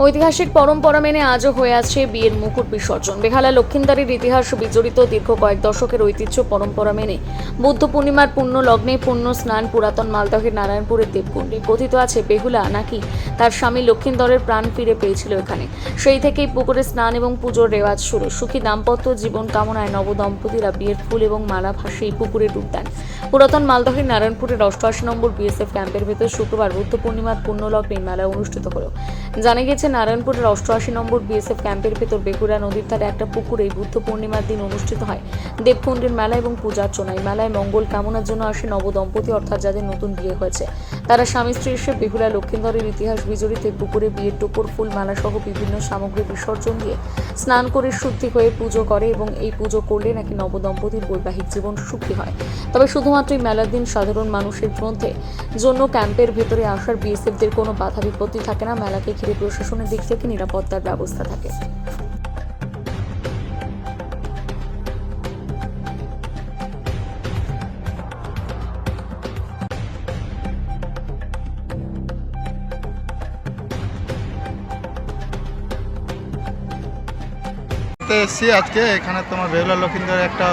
ঐতিহাসিক পরম্পরা মেনে আজও হয়ে আছে বিয়ের মুকুট বিসর্জন। বেহালা লক্ষিন্দারের ইতিহাস বিজড়িত দীর্ঘ কয়েক দশকের ঐতিহ্য পরম্পরা মেনে বুদ্ধ পূর্ণিমার পুণ্য লগ্নে পুণ্য স্নান পুরাতন মালদহের নারায়ণপুরের দেবকুণ্ডে। কথিত আছে বেহুলা নাকি তার স্বামী লক্ষিন্দরের প্রাণ ফিরে পেয়েছিল এখানে। সেই থেকেই পুকুরে স্নান এবং পুজোর রেওয়াজ শুরু। সুখী দাম্পত্য জীবন কামনায় নবদম্পতিরা বিয়ের ফুল এবং মালা ভাসে এই পুকুরে ডুব দেন। পুরাতন মালদহের নারায়ণপুরের 88 নম্বর বিএসএফ ক্যাম্পের ভেতর শুক্রবার বুদ্ধ পূর্ণিমার পুণ্য লগ্নে মেলা অনুষ্ঠিত হলো। জানা গেছে নারায়ণপুরের 88 নম্বর বিএসএফ ক্যাম্পের ভেতর বেগুড়া নদীর ধারে একটা পুকুরে বুদ্ধ পূর্ণিমার দিন অনুষ্ঠিত হয় দেবকুণ্ডের মেলা এবং পূজার্চনা। এই মেলায় মঙ্গল কামনার জন্য আসে নবদম্পতি, অর্থাৎ যাদের নতুন বিয়ে হয়েছে তারা স্বামী স্ত্রী এসে বেহুলা লক্ষিন্দরের ইতিহাস বিজড়িত পুকুরে বিয়ের টোপর ফুল মালা সহ বিভিন্ন সামগ্রী বিসর্জন দিয়ে স্নান করে শুদ্ধি হয়ে পুজো করে এবং এই পুজো করলে নাকি নবদম্পতির বৈবাহিক জীবন সুখী হয়। তবে শুধুমাত্র এই মেলার দিন সাধারণ মানুষের মধ্যে জন্য ক্যাম্পের ভেতরে আসার বিএসএফদের কোনো বাধা বিপত্তি থাকে না। মেলাকে ঘিরে প্রশাসনের দিক থেকে নিরাপত্তার ব্যবস্থা থাকে। এসছি আজকে এখানে তোমার বেহুলা লক্ষিন্দরের একটা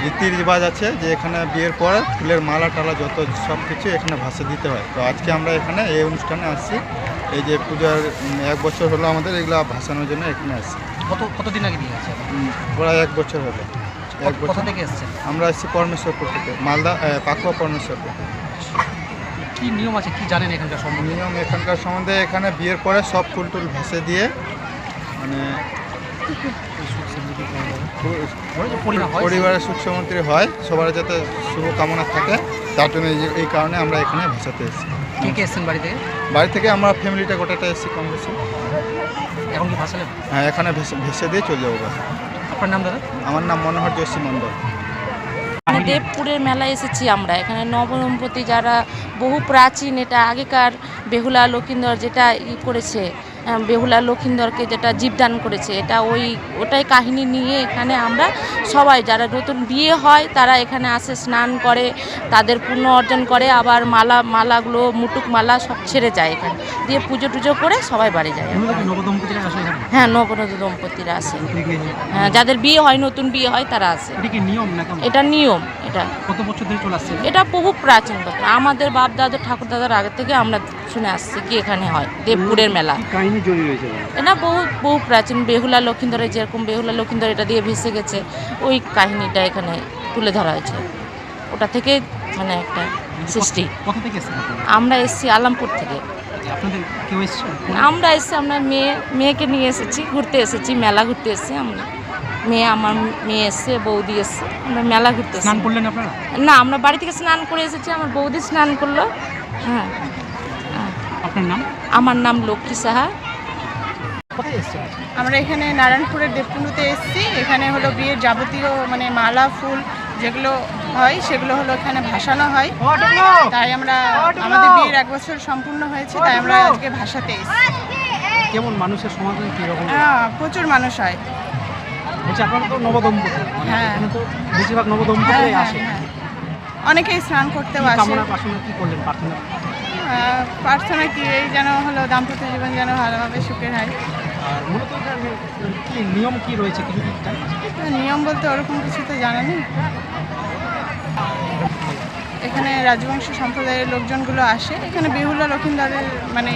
রীতি রিবাজ আছে যে এখানে বিয়ের পর ফুলের মালা টালা যত সব কিছু এখানে ভাসে দিতে হয়। তো আজকে আমরা এখানে এই অনুষ্ঠানে আসছি। এই যে পূজার 1 বছর হলো আমাদের এগুলো ভাসানোর জন্য এখানে আসছি। কতদিন আগে বিয়ে আছে? প্রায় 1 বছর হলো। 1 বছর কোথা থেকে এসেছেন? আমরা আসছি পরমেশ্বরপুর থেকে, মালদা পাকুয়া পরমেশ্বরপুর। কি নিয়ম আছে, কি জানেন এখানকার সম্বন্ধে? নিয়ম এখানকার সম্বন্ধে এখানে বিয়ের পরে সব ফুল টুল ভাসে দিয়ে মানে পরিবারের সুখ সমৃদ্ধি হয়, সবার যাতে শুভ কামনা থাকে, তার জন্য এই কারণে আমরা এখানে ভাসাতে এসেছি। কে কে এসেছেন বাড়ি থেকে? বাড়ি থেকে আমরা ফ্যামিলিটা গোটাটা এসেছি কম বেশি। এখন কি ভাসালেন? হ্যাঁ, এখানে ভেসে দিয়ে চলে যাবো। আপনার নাম দাদা? আমার নাম মনোহর যোশী মণ্ডল। দেবপুরের মেলায় এসেছি আমরা। এখানে নবদম্পতি যারা বহু প্রাচীন, এটা আগেকার বেহুলা লক্ষিন্দর যেটা করেছে, বেহুলা লক্ষিন্দরকে যেটা জীবদান করেছে, এটা ওটাই কাহিনী নিয়ে এখানে আমরা সবাই যারা নতুন বিয়ে হয় তারা এখানে আসে, স্নান করে, তাদের পুণ্য অর্জন করে, আবার মালাগুলো মুটুক মালা সব ছেড়ে যায় এখানে দিয়ে পুজো টুজো করে সবাই বাড়ি যায়। হ্যাঁ, নবদম্পতিরা আসে। হ্যাঁ, যাদের বিয়ে হয়, নতুন বিয়ে হয় তারা আসে। এটা নিয়ম। এটা কত বছর ধরে চলে আসছে? এটা বহু প্রাচীন কথা, আমাদের বাপ দাদা ঠাকুর দাদার আগে থেকে আমরা শুনে আসছি কি এখানে হয় দেবপুরের মেলা। এটা বহু প্রাচীন। বেহুলা লক্ষিন্দরের যেরকম বেহুলা লক্ষিন্দর এটা দিয়ে ভেসে গেছে, ওই কাহিনীটা এখানে তুলে ধরা হয়েছে। ওটা থেকে মানে একটা সৃষ্টি। কোথা থেকে এসেছেন? আমরা এসেছি আলামপুর থেকে। আপনাদের কেউ এসেছে? আমরা এসেছি, আমরা মেয়েকে নিয়ে এসেছি, ঘুরতে এসেছি, মেলা ঘুরতে এসেছি। আমার মেয়ে এসছে, বৌদি এসছে, আমরা মেলা ঘুরতে এসেছি। স্নান করলেন আপনারা? না, আমরা বাড়ি থেকে স্নান করে এসেছি, আমার বৌদি স্নান করলো। হ্যাঁ। আপনার নাম? আমার নাম লক্ষ্মী সাহা। কোথায় এসেছেন? আমরা এখানে নারায়ণপুরের দেবকুণ্ডতে এসেছি। এখানে হলো বিয়ের যাবতীয় মানে মালা ফুল যেগুলো হয় সেগুলো হলো এখানে ভাসানো হয়। তাই আমরা আমাদের বিয়ের 1 বছর সম্পূর্ণ হয়েছে, তাই আমরা আজকে ভাসাতে এসেছি। কেমন মানুষের সমাগম কীরকম? হ্যাঁ, প্রচুর মানুষ হয়। বলছি আপনারা তো নবদম্পতি? হ্যাঁ, এখানে তো বেশিরভাগ নবদম্পতি আসে। অনেকেই স্নান করতেও আসে। কামনা বাসনা কি করলেন? প্রার্থনা কি, এই যেন হলো দাম্পত্য জীবন যেন ভালোভাবে সুখের হয়। আর মূলত কি নিয়ম কি রয়েছে কিছু কি জানেন? নিয়ম বলতে ওরকম কিছু তো জানা নেই। এখানে রাজবংশ সম্প্রদায়ের লোকজনগুলো আসে। এখানে বেহুলা লক্ষিন্দরের মানে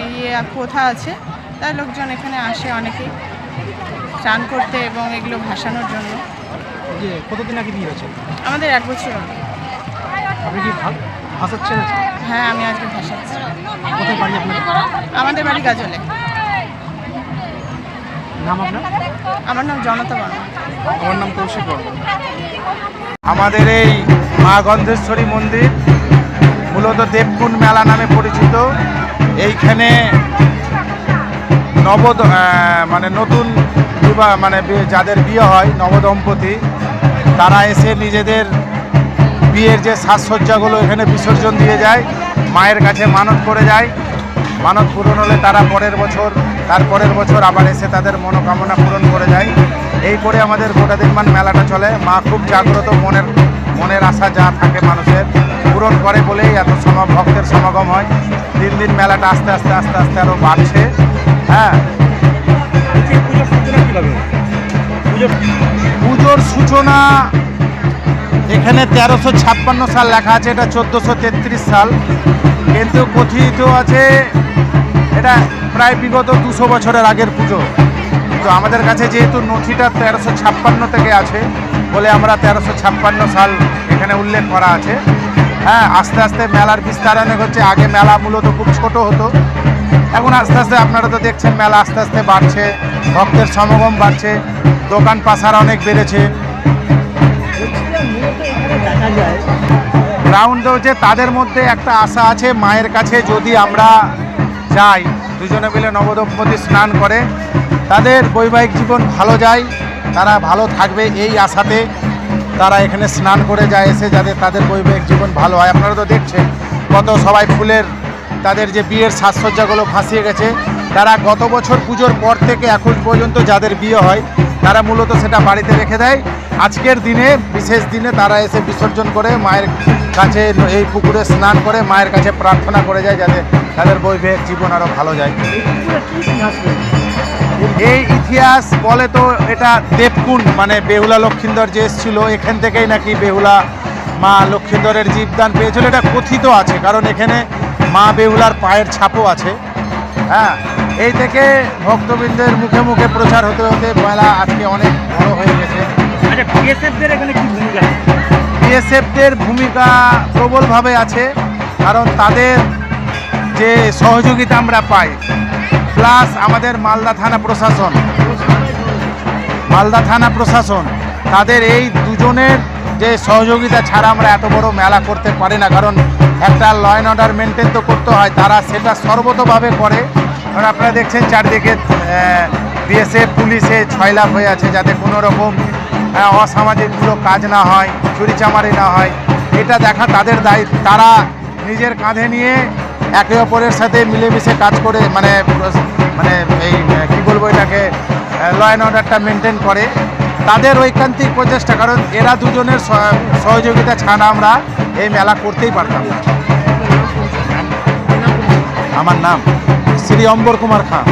প্রথা আছে, তাই লোকজন এখানে আসে অনেকেই স্নান করতে এবং এগুলো ভাসানোর জন্য। যে কতদিন আগে বিয়ে হয়েছে? আমাদের 1 বছর হলো। আপনি কি ভাসাচ্ছেন? হ্যাঁ, আমি আজকে ভাসাচ্ছি। কোথায় বাড়ি আপনার? আমাদের বাড়ি গাজলে। নাম আপনার? আমার নাম জনতা বর্মা। আমার নাম কৌশিক বর্মা। আমাদের এই মা গন্ধেশ্বরী মন্দির মূলত দেবকুণ্ড মেলা নামে পরিচিত। এইখানে নতুন যাদের বিয়ে হয়, নবদম্পতি, তারা এসে নিজেদের বিয়ের যে সাজসজ্জাগুলো এখানে বিসর্জন দিয়ে যায়, মায়ের কাছে মানত করে যায়। মানত পূরণ হলে তারা তারপরের বছর আবার এসে তাদের মনোকামনা পূরণ করে যায়। এই করে আমাদের গোটা দিনমান মেলাটা চলে। মা খুব জাগ্রত, মনের আশা যা থাকে মানুষের পূরণ করে বলেই এত ভক্তের সমাগম হয়। দিন দিন মেলাটা আস্তে আস্তে আরও বাড়ছে। হ্যাঁ, পুজোর সূচনা এখানে 1356 সাল লেখা আছে, এটা 1433 সাল, কিন্তু কথিত আছে এটা প্রায় বিগত 200 বছরের আগের পুজো। তো আমাদের কাছে যেহেতু নথিটা 1356 থেকে আছে বলে আমরা 1356 সাল এখানে উল্লেখ করা আছে। হ্যাঁ, আস্তে আস্তে মেলার বিস্তার অনেক হচ্ছে। আগে মেলা মূলত খুব ছোট হতো, এখন আস্তে আস্তে আপনারা তো দেখছেন মেলা আস্তে আস্তে বাড়ছে, ভক্তের সমাগম বাড়ছে, দোকান পাশার অনেক বেড়েছে। দেখা যায় গ্রাউন্ডে হচ্ছে তাদের মধ্যে একটা আশা আছে মায়ের কাছে যদি আমরা যাই, দুজনে মিলে নবদম্পতি স্নান করে তাদের বৈবাহিক জীবন ভালো যায়, তারা ভালো থাকবে এই আশাতে তারা এখানে স্নান করে যায় এসে, যাতে তাদের বৈবাহিক জীবন ভালো হয়। আপনারা তো দেখছেন কত সবাই ফুলের তাদের যে বিয়ের সাজসজ্জাগুলো ভাসিয়ে গেছে। তারা গত বছর পুজোর পর থেকে এখন পর্যন্ত যাদের বিয়ে হয় তারা মূলত সেটা বাড়িতে রেখে দেয়। আজকের দিনে বিশেষ দিনে তারা এসে বিসর্জন করে মায়ের কাছে এই পুকুরে স্নান করে মায়ের কাছে প্রার্থনা করে যায় যাতে তাদের বৈবাহিক জীবন আরও ভালো যায়। এই ইতিহাস বলে তো এটা দেবকুণ্ড মানে বেহুলা লক্ষিন্দর যে এসেছিল এখান থেকেই নাকি বেহুলা মা লক্ষিন্দরের জীবদান পেয়েছিল, এটা কথিত আছে। কারণ এখানে মা বেহুলার পায়ের ছাপও আছে। হ্যাঁ, এই থেকে ভক্তবৃন্দের মুখে মুখে প্রচার হতে হতে মেলা আজকে অনেক বড় হয়ে গেছে। আচ্ছা, বিএসএফদের এখানে কি ভূমিকা? বিএসএফদের ভূমিকা প্রবলভাবে আছে, কারণ তাদের যে সহযোগিতা আমরা পাই, প্লাস আমাদের মালদা থানা প্রশাসন তাদের এই দুজনের যে সহযোগিতা ছাড়া আমরা এত বড় মেলা করতে পারি না। কারণ একটা ল অ্যান্ড অর্ডার মেনটেন তো করতে হয়, তারা সেটা সর্বতোভাবে করে। কারণ আপনারা দেখছেন চারদিকে বিএসএফ পুলিশে ছয়লাভ হয়ে আছে যাতে কোনো রকম অসামাজিকমূলক কাজ না হয়, চুরিচামারি না হয়, এটা দেখা তাদের দায়িত্ব। তারা নিজের কাঁধে নিয়ে একে অপরের সাথে মিলেমিশে কাজ করে মানে এই কী বলবো এটাকে ল অ্যান্ড অর্ডারটা মেনটেন করে। তাদের ঐকান্তিক প্রচেষ্টা, কারণ এরা দুজনের সহযোগিতা ছাড়া আমরা এই মেলা করতেই পারতাম না। আমার নাম শ্রী অম্বর কুমার খাঁ।